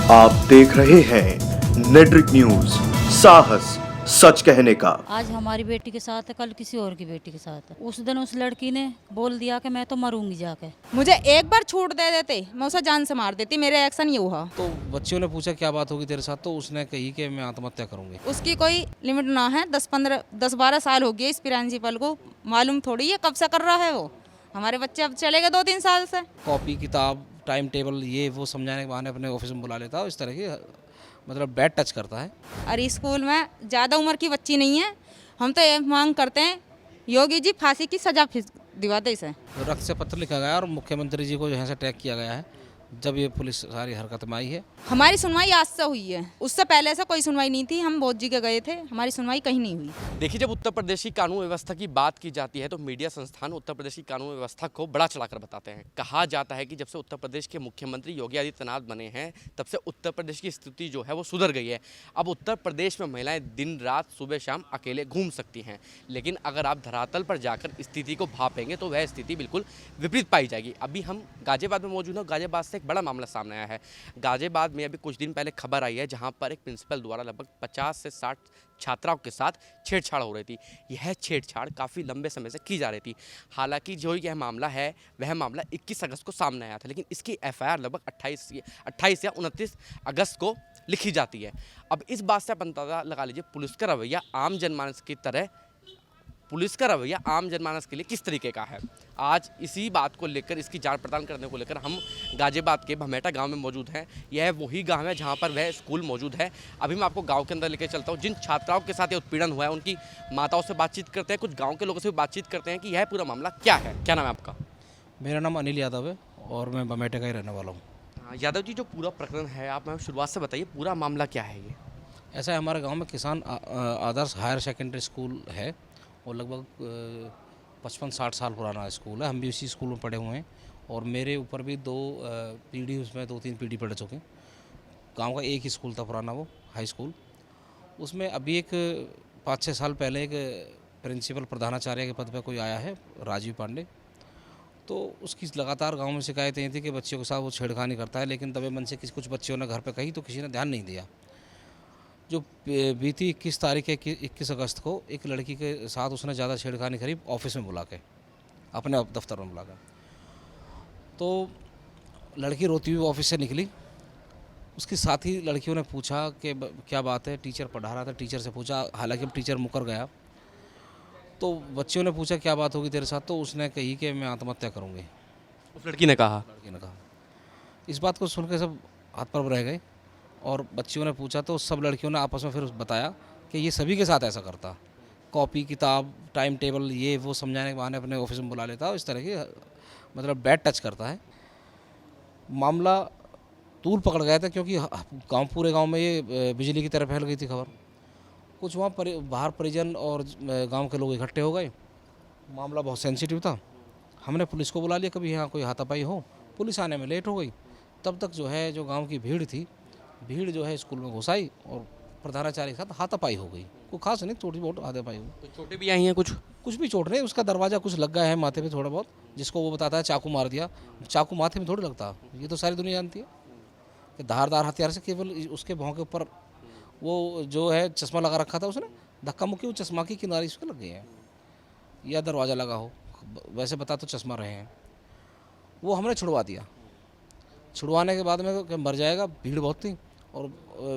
आप देख रहे हैं नेट्रिक न्यूज, साहस सच कहने का। आज हमारी बेटी के साथ है, कल किसी और की बेटी के साथ है। उस दिन उस लड़की ने बोल दिया कि मैं तो मरूंगी जाके। मुझे एक बार छूट दे देते मैं उसे जान से मार देती। मेरे एक्शन ये हुआ। तो बच्चियों ने पूछा क्या बात होगी तेरे साथ, तो उसने कही कि मैं आत्महत्या करूंगी। उसकी कोई लिमिट ना है। 10-12 साल हो गए इस प्रिंसिपल को, मालूम थोड़ी है कब से कर रहा है वो। हमारे बच्चे अब चले गए 2-3 साल से। कॉपी किताब टाइम टेबल ये वो समझाने के बहाने अपने ऑफिस में बुला लेता है। इस तरह की मतलब बैड टच करता है। और इस स्कूल में ज़्यादा उम्र की बच्ची नहीं है। हम तो ये मांग करते हैं योगी जी फांसी की सजा दिवा दे इसे। रक्त से पत्र लिखा गया और मुख्यमंत्री जी को जो है से टैग किया गया है जब ये पुलिस सारी हरकत में आई है। हमारी सुनवाई आज से हुई है, उससे पहले से कोई सुनवाई नहीं थी। हम बोध जी के गए थे, हमारी सुनवाई कहीं नहीं हुई। देखिए, जब उत्तर प्रदेश की कानून व्यवस्था की बात की जाती है तो मीडिया संस्थान उत्तर प्रदेश की कानून व्यवस्था को बड़ा चढ़ाकर बताते हैं। कहा जाता है कि जब से उत्तर प्रदेश के मुख्यमंत्री योगी आदित्यनाथ बने हैं तब से उत्तर प्रदेश की स्थिति जो है वो सुधर गई है। अब उत्तर प्रदेश में महिलाएं दिन रात सुबह शाम अकेले घूम सकती हैं, लेकिन अगर आप धरातल पर जाकर स्थिति को भापेंगे तो वह स्थिति बिल्कुल विपरीत पाई जाएगी। अभी हम गाजियाबाद में मौजूद हैं। गाजियाबाद से एक बड़ा मामला सामने आया है। गाजियाबाद में अभी कुछ दिन पहले खबर आई है जहां पर एक प्रिंसिपल द्वारा लगभग 50 से 60 छात्राओं के साथ छेड़छाड़ हो रही थी। यह छेड़छाड़ काफ़ी लंबे समय से की जा रही थी। हालांकि जो यह मामला है वह मामला 21 अगस्त को सामने आया था, लेकिन इसकी एफआईआर लगभग 28 या 29 अगस्त को लिखी जाती है। अब इस बात से आप अंदाजा लगा लीजिए पुलिस का रवैया आम जनमानस के लिए किस तरीके का है। आज इसी बात को लेकर, इसकी जांच पड़ताल करने को लेकर हम गाजियाबाद के भमेटा गांव में मौजूद हैं। यह वही गांव है जहां पर वह स्कूल मौजूद है। अभी मैं आपको गांव के अंदर लेकर चलता हूं। जिन छात्राओं के साथ ये उत्पीड़न हुआ है उनकी माताओं से बातचीत करते हैं, कुछ गाँव के लोगों से भी बातचीत करते हैं कि यह पूरा मामला क्या है। क्या नाम है आपका? मेरा नाम अनिल यादव है और मैं भमेटा का ही रहने वाला हूँ। यादव जी, जो पूरा प्रकरण है आप मैं शुरुआत से बताइए, पूरा मामला क्या है ये? ऐसा है, हमारे गाँव में किसान आदर्श हायर सेकेंडरी स्कूल है और लगभग 55-60 साल पुराना स्कूल है। हम भी उसी स्कूल में पढ़े हुए हैं और मेरे ऊपर भी 2-3 पीढ़ी पढ़ चुके हैं। गांव का एक ही स्कूल था पुराना, वो हाई स्कूल। उसमें अभी एक 5-6 साल पहले एक प्रिंसिपल प्रधानाचार्य के पद पर कोई आया है, राजीव पांडे। तो उसकी लगातार गांव में शिकायतें थी कि बच्चियों के साथ वो छेड़खानी करता है, लेकिन दबे मन से कुछ बच्चियों ने घर पर कही तो किसी ने ध्यान नहीं दिया। जो बीती 21 अगस्त को एक लड़की के साथ उसने ज़्यादा छेड़खानी करी ऑफिस में बुला के, अपने दफ्तर में बुला कर। तो लड़की रोती हुई ऑफिस से निकली। उसकी साथी लड़कियों ने पूछा कि क्या बात है, टीचर पढ़ा रहा था, टीचर से पूछा। हालांकि अब टीचर मुकर गया। तो बच्चियों ने पूछा क्या बात होगी तेरे साथ, तो उसने कही कि मैं आत्महत्या करूँगी। उस लड़की ने कहा। इस बात को सुन के सब हाथ पर रह गए और बच्चियों ने पूछा तो सब लड़कियों ने आपस में फिर बताया कि ये सभी के साथ ऐसा करता। कॉपी किताब टाइम टेबल ये वो समझाने के बहाने अपने ऑफिस में बुला लेता है। इस तरह की मतलब बैड टच करता है। मामला तूल पकड़ गया था क्योंकि पूरे गांव में ये बिजली की तरह फैल गई थी खबर। कुछ वहाँ बाहर परिजन और गांव के लोग इकट्ठे हो गए। मामला बहुत सेंसिटिव था। हमने पुलिस को बुला लिया, कभी यहाँ कोई हाथापाई हो। पुलिस आने में लेट हो गई। तब तक जो है जो गाँव की भीड़ जो है स्कूल में घुस आई और प्रधानाचार्य के साथ हाथापाई हो गई। कोई खास नहीं, थोड़ी बहुत हाथापाई हुई। तो चोटें भी आई हैं? कुछ भी चोट नहीं। उसका दरवाज़ा कुछ लग गया है माथे पे थोड़ा बहुत, जिसको वो बताता है चाकू मार दिया। चाकू माथे में थोड़ी लगता, ये तो सारी दुनिया जानती है कि धारदार हथियार से केवल उसके भौं के ऊपर वो जो है चश्मा लगा रखा था उसने, धक्का मुक्की वो चश्मा की किनारी उसके लग गई है या दरवाज़ा लगा हो। वैसे बता तो चश्मा रहे हैं। वो हमने छुड़वा दिया। छुड़वाने के बाद में मर जाएगा, भीड़ बहुत थी और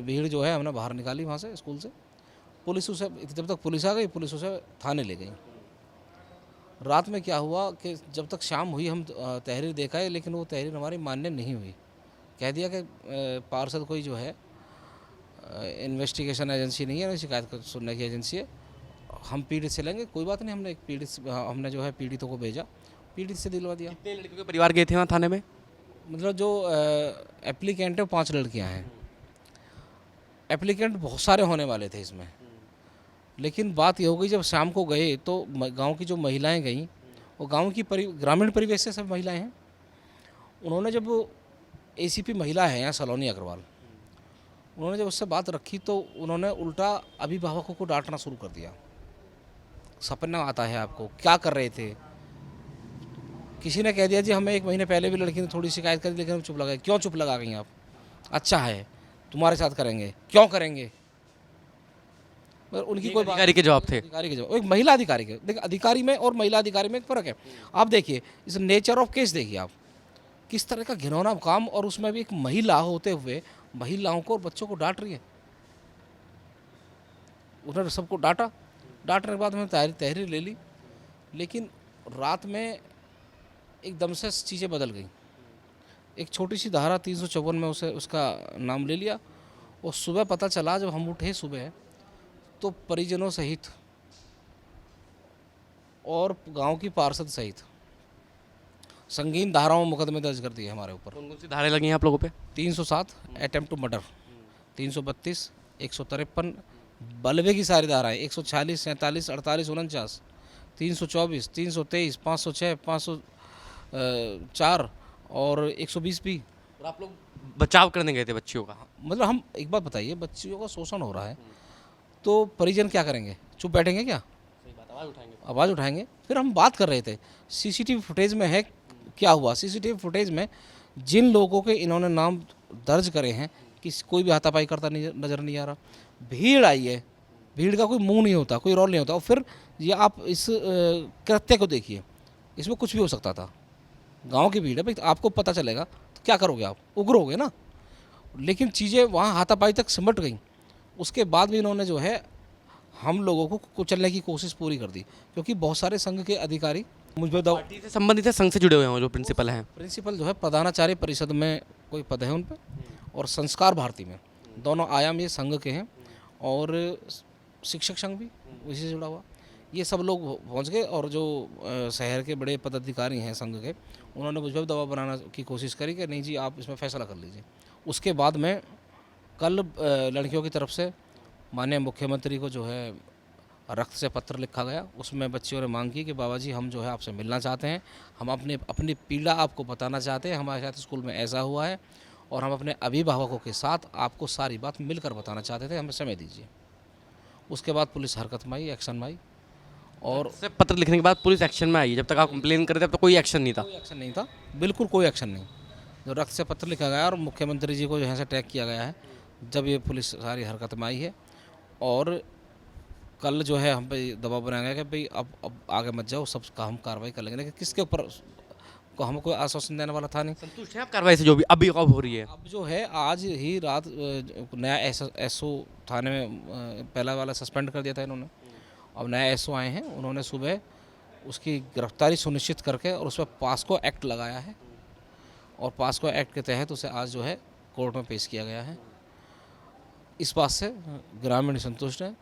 भीड़ जो है हमने बाहर निकाली वहाँ से स्कूल से। पुलिस उसे, जब तक पुलिस आ गई, पुलिस उसे थाने ले गई। रात में क्या हुआ कि जब तक शाम हुई हम तहरीर देखा है, लेकिन वो तहरीर हमारी मान्य नहीं हुई। कह दिया कि पार्षद कोई जो है इन्वेस्टिगेशन एजेंसी नहीं है, शिकायत सुनने की एजेंसी है, हम पीड़ित से लेंगे। कोई बात नहीं, हमने जो है पीड़ितों को भेजा, पीड़ित से दिलवा दिया। कितने लड़कियों के परिवार गए थे वहाँ थाने में? मतलब जो एप्लीकेंट है 5 लड़कियां हैं। एप्लीकेंट बहुत सारे होने वाले थे इसमें, लेकिन बात ये हो गई जब शाम को गए तो गांव की जो महिलाएं गईं, वो गांव की ग्रामीण परिवेश से सब महिलाएं हैं। उन्होंने जब एसीपी महिला है यहाँ सलोनी अग्रवाल, उन्होंने जब उससे बात रखी तो उन्होंने उल्टा अभिभावकों को डांटना शुरू कर दिया। सपना आता है आपको, क्या कर रहे थे। किसी ने कह दिया जी हमें 1 महीने पहले भी लड़की ने थोड़ी शिकायत कर दी, लेकिन हम चुप लगा। क्यों चुप लगा गई आप? अच्छा है तुम्हारे साथ करेंगे, क्यों करेंगे? पर उनकी कोई अधिकारी के जवाब थे। अधिकारी के जवाब, एक महिला अधिकारी के, देखिए अधिकारी में और महिला अधिकारी में एक फ़र्क है। आप देखिए इस नेचर ऑफ केस देखिए आप, किस तरह का घिनौना काम, और उसमें भी एक महिला होते हुए महिलाओं को और बच्चों को डांट रही है। उन्होंने सबको डांटने के बाद मैंने तहरीर ले ली, लेकिन रात में एकदम से चीज़ें बदल गई। एक छोटी सी धारा 354 में उसका नाम ले लिया, और सुबह पता चला जब हम उठे सुबह तो परिजनों सहित और गांव की पार्षद सहित संगीन धाराओं में मुकदमे दर्ज कर दिए हमारे ऊपर। कौन कौन सी धाराएं लगी हैं आप लोगों पे? 307 अटेम्प्ट टू मर्डर, 332, 153 बलवे की सारी धाराएं, 146, 47, 48, 49, 324, 323, 506, 504 और 120 भी। और आप लोग बचाव करने गए थे बच्चियों का? मतलब हम, एक बात बताइए, बच्चियों का शोषण हो रहा है तो परिजन क्या करेंगे? चुप बैठेंगे क्या? सही बात, आवाज़ उठाएंगे। आवाज़ उठाएंगे। फिर हम बात कर रहे थे सीसीटीवी फुटेज में है क्या हुआ। सीसीटीवी फुटेज में जिन लोगों के इन्होंने नाम दर्ज करे हैं कि कोई भी हाथापाई करता नज़र नहीं आ रहा। भीड़ आई है, भीड़ का कोई मुंह नहीं होता, कोई रोल नहीं होता। और फिर ये आप इस कृत्य को देखिए, इसमें कुछ भी हो सकता था। गांव की भीड़ है भाई, तो आपको पता चलेगा तो क्या करोगे आप? उग्रोगे ना। लेकिन चीज़ें वहाँ हाथापाई तक सिमट गई। उसके बाद भी इन्होंने जो है हम लोगों को कुचलने की कोशिश पूरी कर दी, क्योंकि बहुत सारे संघ के अधिकारी मुझ पर पार्टी से संबंधित है, संघ से जुड़े हुए हैं जो प्रिंसिपल हैं? प्रिंसिपल जो है प्रधानाचार्य परिषद में कोई पद है उन पर, और संस्कार भारती में, दोनों आयाम ये संघ के हैं। और शिक्षक संघ भी इसी से जुड़ा हुआ। ये सब लोग पहुंच गए, और जो शहर के बड़े पदाधिकारी हैं संघ के, उन्होंने मुझ पर दबाव बनाने की कोशिश करी कि नहीं जी आप इसमें फैसला कर लीजिए। उसके बाद में कल लड़कियों की तरफ से माननीय मुख्यमंत्री को जो है रक्त से पत्र लिखा गया। उसमें बच्चियों ने मांग की कि बाबा जी हम जो है आपसे मिलना चाहते हैं, हम अपनी पीड़ा आपको बताना चाहते हैं, हमारे साथ स्कूल में ऐसा हुआ है, और हम अपने अभिभावकों के साथ आपको सारी बात मिलकर बताना चाहते थे, हमें समय दीजिए। उसके बाद पुलिस हरकत में आई, एक्शन में आई, और से पत्र लिखने के बाद पुलिस एक्शन में आई। जब तक आप कंप्लेन कर रहे थे तब तक कोई एक्शन नहीं था? कोई एक्शन नहीं था, बिल्कुल कोई एक्शन नहीं। जो रक्त से पत्र लिखा गया और मुख्यमंत्री जी को जो है से टैग किया गया है, जब ये पुलिस सारी हरकत में आई है। और कल जो है हम पे दबाव बनाया गया कि भाई अब आगे मत जाओ, सब का हम कार्रवाई कर लेंगे। लेकिन किसके ऊपर को हमें कोई आश्वासन देने वाला था नहीं। संतुष्ट हैं आप कार्रवाई से जो भी अभी अब हो रही है? अब जो है आज ही रात नया एसओ थाने में पहला वाला सस्पेंड कर दिया था इन्होंने। अब नया एसओ आए हैं, उन्होंने सुबह उसकी गिरफ्तारी सुनिश्चित करके और उस पर पास्को एक्ट लगाया है, और पास्को एक्ट के तहत उसे आज जो है कोर्ट में पेश किया गया है। इस बात से ग्रामीण संतुष्ट हैं।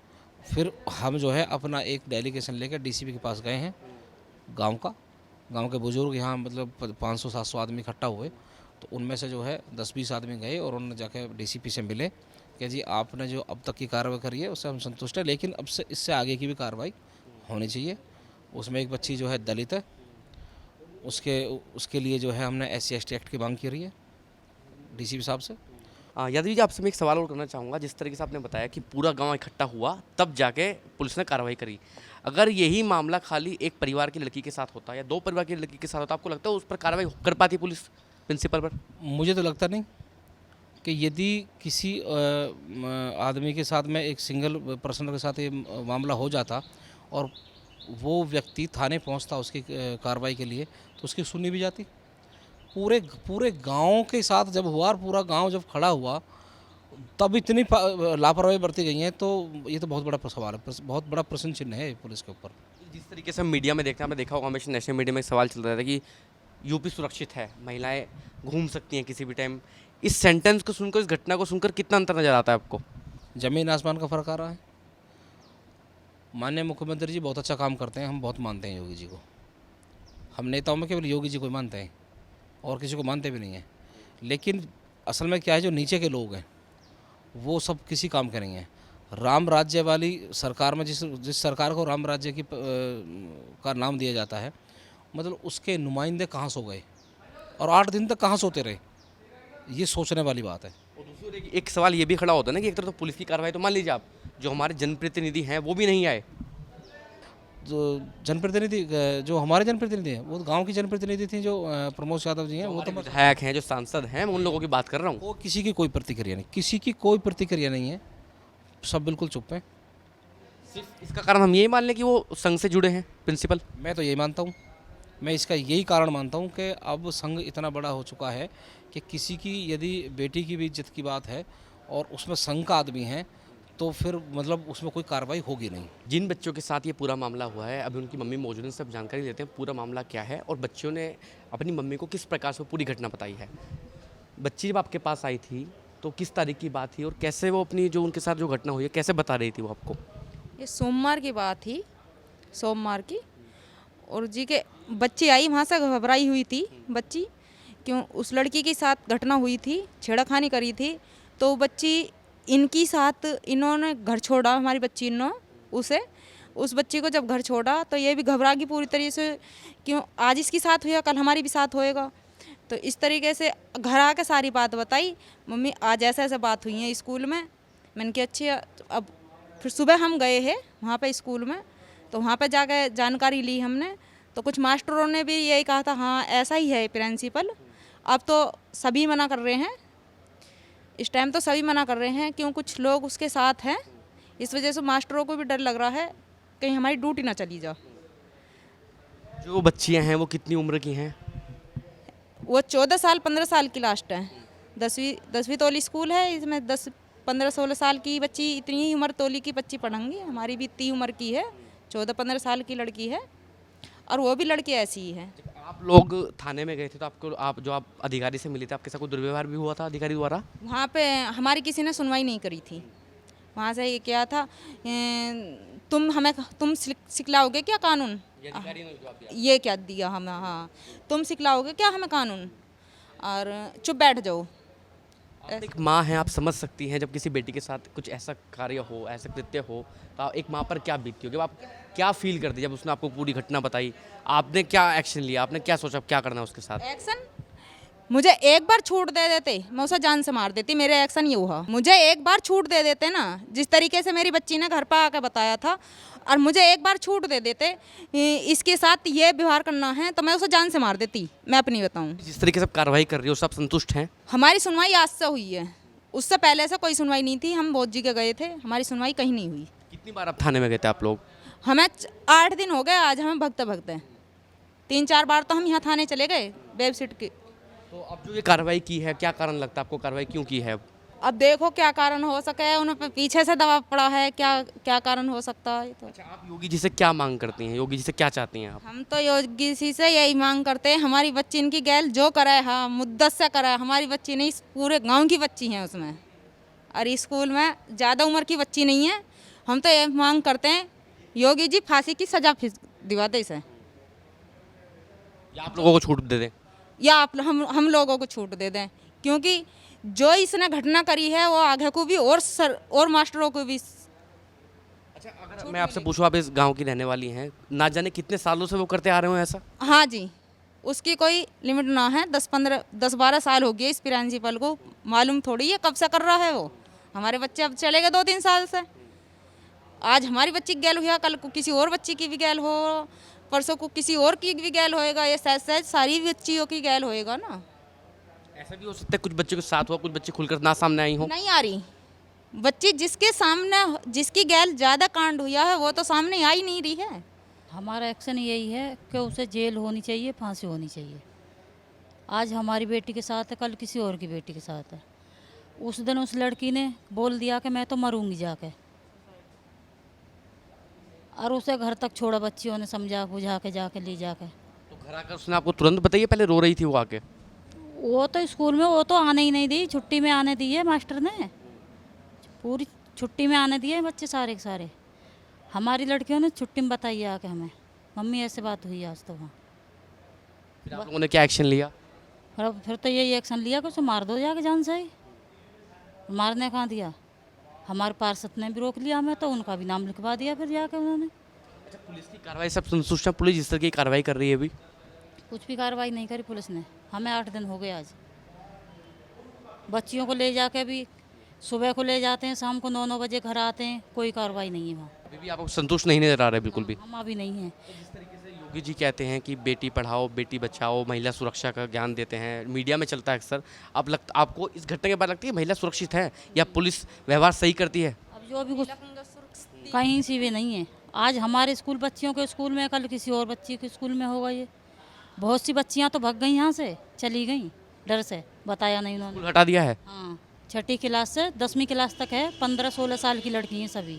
फिर हम जो है अपना एक डेलीगेशन लेकर डीसीपी के पास गए हैं गांव के बुजुर्ग यहाँ मतलब 500-700 आदमी इकट्ठा हुए, तो उनमें से जो है 10-20 आदमी गए और उन्होंने जाकर डीसीपी से मिले कि जी आपने जो अब तक की कार्रवाई करी है उससे हम संतुष्ट हैं, लेकिन अब से इससे आगे की भी कार्रवाई होनी चाहिए। उसमें एक बच्ची जो है दलित है, उसके लिए जो है हमने SC/ST एक्ट की मांग की रही है डीसीपी साहब से। यादव जी आपसे मैं एक सवाल और करना चाहूँगा। जिस तरीके से आपने बताया कि पूरा गांव इकट्ठा हुआ तब जाके पुलिस ने कार्रवाई करी, अगर यही मामला खाली एक परिवार की लड़की के साथ होता या 2 परिवार की लड़की के साथ होता, आपको लगता है उस पर कार्रवाई कर पाती पुलिस प्रिंसिपल पर? मुझे तो लगता नहीं कि यदि किसी आदमी के साथ में एक सिंगल पर्सन के साथ ये मामला हो जाता और वो व्यक्ति थाने पहुंचता उसकी कार्रवाई के लिए, तो उसकी सुनी भी जाती। पूरे गांव के साथ जब हुआ और पूरा गांव जब खड़ा हुआ तब इतनी लापरवाही बरती गई है, तो ये तो बहुत बड़ा सवाल है, बहुत बड़ा प्रश्न चिन्ह है पुलिस के ऊपर। जिस तरीके से हम मीडिया में देखते हैं, आपने देखा होगा हमेशा नेशनल मीडिया में एक सवाल चल रहा था कि यूपी सुरक्षित है, महिलाएं घूम सकती हैं किसी भी टाइम। इस सेंटेंस को सुनकर, इस घटना को सुनकर कितना अंतर नज़र आता है आपको? ज़मीन आसमान का फ़र्क आ रहा है। माननीय मुख्यमंत्री जी बहुत अच्छा काम करते हैं, हम बहुत मानते हैं योगी जी को। हम नेताओं में केवल योगी जी को मानते हैं और किसी को मानते भी नहीं हैं। लेकिन असल में क्या है, जो नीचे के लोग हैं वो सब किसी काम के नहीं हैं। राम राज्य वाली सरकार में जिस सरकार को राम राज्य की का नाम दिया जाता है, मतलब उसके नुमाइंदे कहाँ सो गए और 8 दिन तक कहाँ सोते रहे, ये सोचने वाली बात है। और दूसरी ओर एक सवाल ये भी खड़ा होता है ना कि एक तरफ तो पुलिस की कार्रवाई तो मान लीजिए आप, जो हमारे जनप्रतिनिधि हैं वो भी नहीं आए। जनप्रतिनिधि जो हमारे जनप्रतिनिधि हैं वो गांव की जनप्रतिनिधि थी, जो प्रमोद यादव जी हैं, वो तो बस विधायक हैं, जो सांसद हैं, मैं उन लोगों की बात कर रहा हूँ। वो किसी की कोई प्रतिक्रिया नहीं, किसी की कोई प्रतिक्रिया नहीं है, सब बिल्कुल चुप हैं। सिर्फ इसका कारण हम यही मान लें कि वो संघ से जुड़े हैं प्रिंसिपल। मैं तो यही मानता हूँ, मैं इसका यही कारण मानता हूँ कि अब संघ इतना बड़ा हो चुका है कि किसी की यदि बेटी की भी इज्जत की बात है और उसमें संघ का आदमी है तो फिर मतलब उसमें कोई कार्रवाई होगी नहीं। जिन बच्चों के साथ ये पूरा मामला हुआ है, अभी उनकी मम्मी मौजूद हैं, सब जानकारी लेते हैं पूरा मामला क्या है और बच्चियों ने अपनी मम्मी को किस प्रकार से पूरी घटना बताई है। बच्ची जब आपके पास आई थी तो किस तारीख की बात थी और कैसे वो अपनी जो उनके साथ जो घटना हुई है कैसे बता रही थी वो आपको? ये सोमवार की बात थी, सोमवार की। और जी के बच्ची आई वहाँ से घबराई हुई थी बच्ची, क्यों उस लड़की के साथ घटना हुई थी, छेड़खानी करी थी। तो बच्ची इनकी साथ इन्होंने घर छोड़ा, हमारी बच्ची ने उसे, उस बच्ची को जब घर छोड़ा तो ये भी घबरा गई पूरी तरीके से, क्यों आज इसके साथ हुआ कल हमारी भी साथ होएगा। तो इस तरीके से घर आके सारी बात बताई, मम्मी आज ऐसे ऐसे बात हुई है स्कूल में। मैंने कहा अच्छा। अब फिर सुबह हम गए हैं वहाँ पे स्कूल में, तो वहाँ पे जाके जानकारी ली हमने, तो कुछ मास्टरों ने भी यही कहा था हाँ ऐसा ही है प्रिंसिपल। अब तो सभी मना कर रहे हैं, इस टाइम तो सभी मना कर रहे हैं, क्यों कुछ लोग उसके साथ हैं, इस वजह से मास्टरों को भी डर लग रहा है कहीं हमारी ड्यूटी ना चली जा। जो बच्चियां हैं वो कितनी उम्र की हैं? वो 14 साल 15 साल की लास्ट है, 10वीं तोली स्कूल है, इसमें 10 15 16 साल की बच्ची, इतनी ही उम्र तोली की बच्ची पढ़ेंगी। हमारी भी इतनी उम्र की है, 14-15 साल की लड़की है, और वो भी लड़की ऐसी ही है। आप लोग थाने में गए थे तो आप अधिकारी से मिले थे, आपके साथ कोई दुर्व्यवहार भी हुआ था अधिकारी द्वारा? वहाँ पे हमारी किसी ने सुनवाई नहीं करी थी। वहाँ से ये क्या था, तुम सिखलाओगे क्या कानून, ये क्या दिया हमें, हाँ तुम सिखलाओगे क्या हमें कानून, और चुप बैठ जाओ। आप एक माँ हैं, आप समझ सकती हैं जब किसी बेटी के साथ कुछ ऐसा कार्य हो, ऐसा कृत्य हो, तो एक माँ पर क्या बीतती होगी, आप क्या फील करती जब उसने आपको पूरी घटना बताई? आपने क्या एक्शन लिया, आपने क्या सोचा क्या करना है उसके साथ? एक्शन मुझे एक बार छूट दे देते, मैं उसे जान से मार देती। मेरे एक्शन ये हुआ, मुझे एक बार छूट दे देते ना, जिस तरीके से मेरी बच्ची ने घर पर आकर बताया था, और मुझे एक बार छूट दे देते इसके साथ ये व्यवहार करना है, तो मैं उसे जान से मार देती। मैं अपनी बताऊं, जिस तरीके से कार्रवाई कर रही हो, सब संतुष्ट हैं? हमारी सुनवाई आज से हुई है, उससे पहले से कोई सुनवाई नहीं थी। हम बोध जी के गए थे, हमारी सुनवाई कहीं नहीं हुई। कितनी बार आप थाने में गए थे आप लोग? हमें 8 दिन हो गए आज, हमें भगते भगते 3-4 बार तो हम यहाँ थाने चले गए बेब सीट की। तो अब जो ये कार्रवाई की है, क्या कारण लगता है आपको, कार्रवाई क्यों की है? अब देखो क्या कारण हो सके, उन पे पीछे से दबाव पड़ा है, क्या कारण हो सकता है। तो अच्छा, आप योगी जी से क्या मांग करती हैं, योगी जी से क्या चाहती हैं आप? हम तो योगी जी से यही मांग करते हैं, हमारी बच्ची इनकी गैल जो करे, हाँ मुद्दत से करे। हमारी बच्ची नहीं, पूरे गांव की बच्ची है उसमें, और स्कूल में ज़्यादा उम्र की बच्ची नहीं है। हम तो ये मांग करते हैं योगी जी फांसी की सजा दिवा दे इसे, या आप लोगों को छूट दे दें, या आप हम लोगों को छूट दे दें, क्योंकि जो इसने घटना करी है वो आगे को भी और मास्टरों को भी। अच्छा, अगर मैं आपसे पूछूं, आप इस गांव की रहने वाली हैं, ना जाने कितने सालों से वो करते आ रहे हो ऐसा? हाँ जी, उसकी कोई लिमिट ना है। 10-12 साल हो गए इस प्रिंसिपल को, मालूम थोड़ी है कब से कर रहा है वो। हमारे बच्चे अब चले गए 2-3 साल से। आज हमारी बच्ची की गैल हुआ, कल को किसी और बच्ची की भी गैल हो, परसों को किसी और की भी गैल होएगा, ये शायद सारी बच्चियों की गैल होएगा ना। ऐसा भी हो सकता है कुछ बच्चों के साथ हुआ, कुछ बच्चे खुलकर ना सामने आई हो? नहीं आ रही बच्ची, जिसके सामने जिसकी गैल ज़्यादा कांड हुआ है वो तो सामने आ ही नहीं रही है। हमारा एक्शन यही है कि उसे जेल होनी चाहिए, फांसी होनी चाहिए। आज हमारी बेटी के साथ है, कल किसी और की बेटी के साथ है। उस दिन उस लड़की ने बोल दिया कि मैं तो मरूंगी जाके, और उसे घर तक छोड़ा, बच्चियों ने समझा बुझा के जाके ले जाके। तो घर आकर उसने आपको तुरंत बताइए, पहले रो रही थी वो आके? वो तो स्कूल में वो तो आने ही नहीं दी, छुट्टी में आने दी है मास्टर ने, पूरी छुट्टी में आने दिए बच्चे सारे के सारे। हमारी लड़कियों ने छुट्टी में बताई है आके हमें, मम्मी ऐसे बात हुई आज तो वहाँ। फिर आप लोगों ने क्या एक्शन लिया? और अब फिर तो यही एक्शन लिया कि उसे मार दो जाके जान से ही। मारने कहाँ दिया, हमारे पार्षद ने भी रोक लिया हमें, तो उनका भी नाम लिखवा दिया फिर जाके उन्होंने। अच्छा, पुलिस की कार्रवाई सब संतुष्ट है? पुलिस जिस तरह की कार्रवाई कर रही है अभी? कुछ भी कार्रवाई नहीं करी पुलिस ने, हमें 8 दिन हो गए आज। बच्चियों को ले जाके भी सुबह को ले जाते हैं, शाम को 9-9 बजे घर आते हैं, कोई कार्रवाई नहीं है वहाँ। अभी भी आपको संतुष्ट नहीं नजर आ रहा है बिल्कुल भी। हम अभी नहीं हैं। जिस तरीके से योगी जी कहते हैं कि बेटी पढ़ाओ बेटी बचाओ, महिला सुरक्षा का ज्ञान देते हैं, मीडिया में चलता है अक्सर, आपको इस घटना के बाद लगती है महिला सुरक्षित है या पुलिस व्यवहार सही करती है? अब जो भी कुछ कहीं से भी नहीं है। आज हमारे स्कूल बच्चियों के स्कूल में, कल किसी और बच्ची के स्कूल में होगा ये। बहुत सी बच्चियां तो भाग गई यहाँ से, चली गई डर से, बताया नहीं उन्होंने। स्कूल हटा दिया है? हाँ, 6ठी क्लास से 10वीं क्लास तक है। 15-16 साल की लड़की हैं सभी।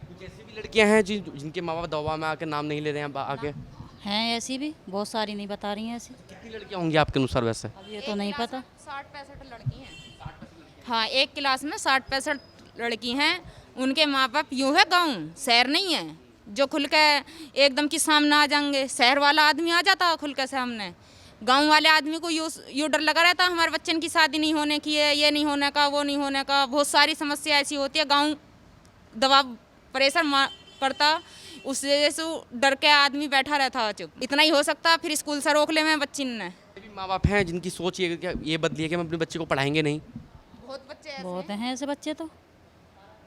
कुछ ऐसी भी लड़कियां हैं जिनके माँ बाप दवा में आके नाम नहीं ले रहे हैं आगे? हैं ऐसी भी बहुत सारी, नहीं बता रही हैं ऐसी। कितनी लड़कियां होंगी आपके अनुसार वैसे? अब ये तो नहीं पता। 60-65 लड़की हैं। हाँ, एक क्लास में 60-65 लड़की हैं। उनके माँ बाप यूँ है, गाँव शहर नहीं है जो खुल के एकदम की सामने आ जाएंगे। शहर वाला आदमी आ जाता है खुल के सामने, गांव वाले आदमी को यूँ डर लगा रहता है हमारे बच्चन की शादी नहीं होने की है, ये नहीं होने का, वो नहीं होने का। बहुत सारी समस्या ऐसी होती है, गांव दबाव प्रेशर करता, उस वजह से डर के आदमी बैठा रहता है चुप। इतना ही हो सकता, फिर स्कूल से रोक ले मैं बच्ची ने। भी माँ बाप हैं जिनकी सोच ये बदली है कि हम अपने बच्चे को पढ़ाएंगे नहीं। बहुत बच्चे ऐसे बहुत हैं ऐसे बच्चे तो।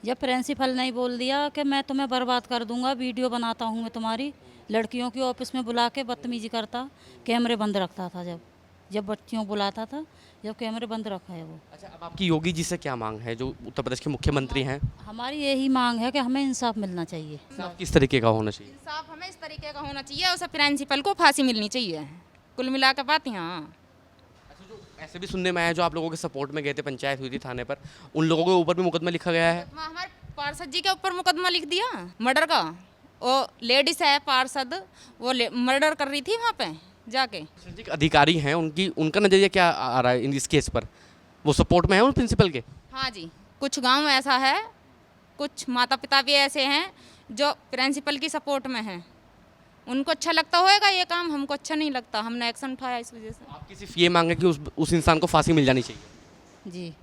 जब प्रिंसिपल ने बोल दिया कि मैं तुम्हें बर्बाद कर दूंगा, वीडियो बनाता हूँ मैं तुम्हारी, लड़कियों की ऑफिस में बुला के बदतमीजी करता, कैमरे बंद रखता था। जब बच्चियों बुलाता था, जब कैमरे बंद रखा है वो। अच्छा, अब आपकी योगी जी से क्या मांग है, जो उत्तर प्रदेश के मुख्यमंत्री हैं? हमारी यही मांग है कि हमें इंसाफ मिलना चाहिए। इंसाफ किस तरीके का होना चाहिए? इंसाफ हमें इस तरीके का होना चाहिए, उसे प्रिंसिपल को फांसी मिलनी चाहिए। कुल मिला के बात यहाँ ऐसे भी सुनने में आया, जो आप लोगों के सपोर्ट में गए थे, पंचायत हुई थी थाने पर, उन लोगों के ऊपर भी मुकदमा लिखा गया है। हमारे पार्षद जी के ऊपर मुकदमा लिख दिया मर्डर का। वो लेडीज है पार्षद, वो मर्डर कर रही थी वहाँ पे जाके। अधिकारी हैं, उनका नजरिया क्या आ रहा है इस केस पर? वो सपोर्ट में है उन प्रिंसिपल के? हाँ जी, कुछ गांव ऐसा है, कुछ माता पिता भी ऐसे हैं जो प्रिंसिपल की सपोर्ट में हैं। उनको अच्छा लगता होएगा ये काम, हमको अच्छा नहीं लगता, हमने एक्शन उठाया इस वजह से। आपकी सिर्फ ये मांग है कि उस इंसान को फांसी मिल जानी चाहिए? जी,